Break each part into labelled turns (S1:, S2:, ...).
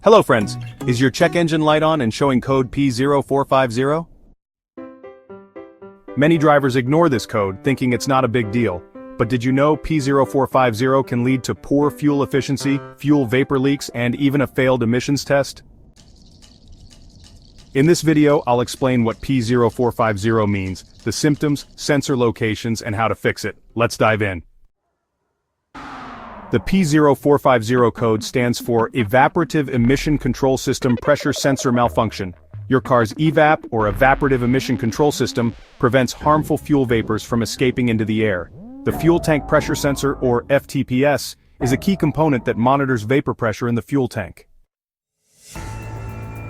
S1: Hello friends, is your check engine light on and showing code P0450? Many drivers ignore this code, thinking it's not a big deal. But did you know P0450 can lead to poor fuel efficiency, fuel vapor leaks, and even a failed emissions test? In this video, I'll explain what P0450 means, the symptoms, sensor locations, and how to fix it. Let's dive in. The P0450 code stands for Evaporative Emission Control System Pressure Sensor Malfunction. Your car's EVAP, or Evaporative Emission Control System, prevents harmful fuel vapors from escaping into the air. The Fuel Tank Pressure Sensor, or FTPS, is a key component that monitors vapor pressure in the fuel tank.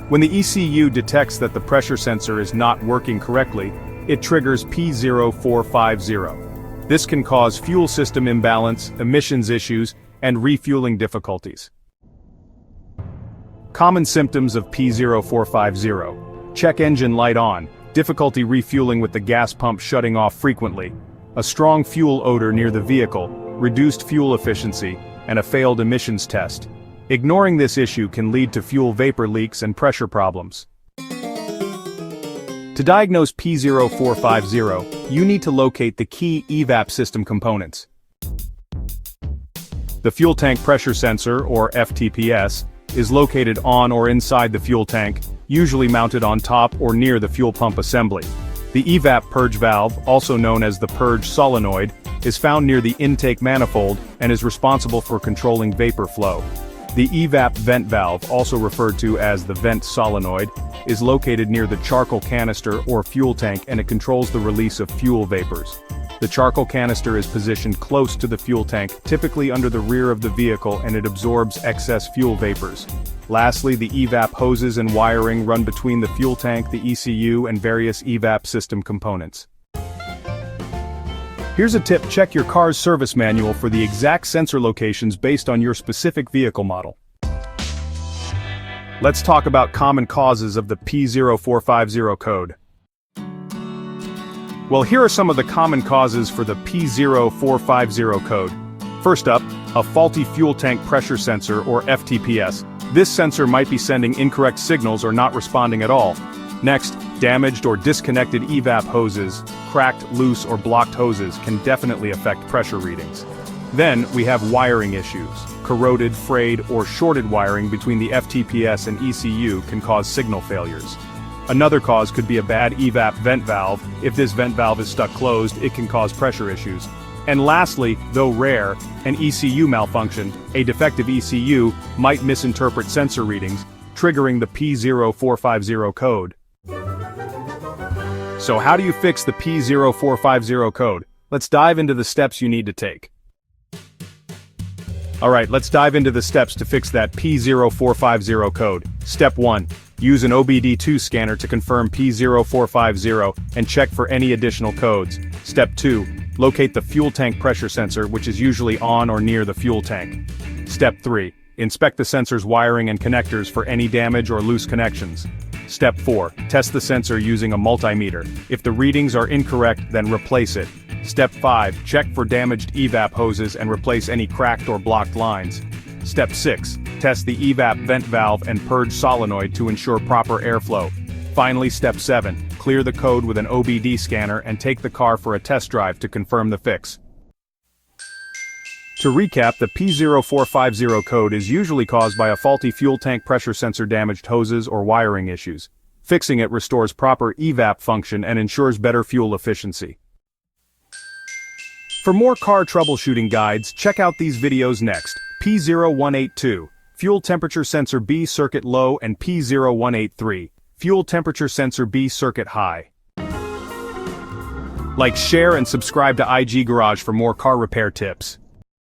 S1: When the ECU detects that the pressure sensor is not working correctly, it triggers P0450. This can cause fuel system imbalance, emissions issues, and refueling difficulties. Common symptoms of P0450: check engine light on, difficulty refueling with the gas pump shutting off frequently, a strong fuel odor near the vehicle, reduced fuel efficiency, and a failed emissions test. Ignoring this issue can lead to fuel vapor leaks and pressure problems. To diagnose P0450, you need to locate the key EVAP system components. The fuel tank pressure sensor, or FTPS, is located on or inside the fuel tank, usually mounted on top or near the fuel pump assembly. The EVAP purge valve, also known as the purge solenoid, is found near the intake manifold and is responsible for controlling vapor flow. The EVAP vent valve, also referred to as the vent solenoid, is located near the charcoal canister or fuel tank, and it controls the release of fuel vapors. The charcoal canister is positioned close to the fuel tank, typically under the rear of the vehicle, and it absorbs excess fuel vapors. Lastly, the EVAP hoses and wiring run between the fuel tank, the ECU, and various EVAP system components. Here's a tip: check your car's service manual for the exact sensor locations based on your specific vehicle model. Let's talk about common causes of the P0450 code. Well, here are some of the common causes for the P0450 code. First up, a faulty fuel tank pressure sensor, or FTPS. This sensor might be sending incorrect signals or not responding at all. Next, damaged or disconnected EVAP hoses. Cracked, loose, or blocked hoses can definitely affect pressure readings. Then, we have wiring issues. Corroded, frayed, or shorted wiring between the FTPS and ECU can cause signal failures. Another cause could be a bad EVAP vent valve. If this vent valve is stuck closed, it can cause pressure issues. And lastly, though rare, an ECU malfunction. A defective ECU might misinterpret sensor readings, triggering the P0450 code. So how do you fix the P0450 code? Let's dive into the steps you need to take. Alright, let's dive into the steps to fix that P0450 code. Step 1. Use an OBD-II scanner to confirm P0450 and check for any additional codes. Step 2. Locate the fuel tank pressure sensor, which is usually on or near the fuel tank. Step 3. Inspect the sensor's wiring and connectors for any damage or loose connections. Step 4. Test the sensor using a multimeter. If the readings are incorrect, then replace it. Step 5. Check for damaged EVAP hoses and replace any cracked or blocked lines. Step 6. Test the EVAP vent valve and purge solenoid to ensure proper airflow. Finally, Step 7. Clear the code with an OBD scanner and take the car for a test drive to confirm the fix. To recap, the P0450 code is usually caused by a faulty fuel tank pressure sensor, damaged hoses, or wiring issues. Fixing it restores proper EVAP function and ensures better fuel efficiency. For more car troubleshooting guides, check out these videos next. P0182, Fuel Temperature Sensor B Circuit Low, and P0183, Fuel Temperature Sensor B Circuit High. Like, share, and subscribe to IG Garage for more car repair tips.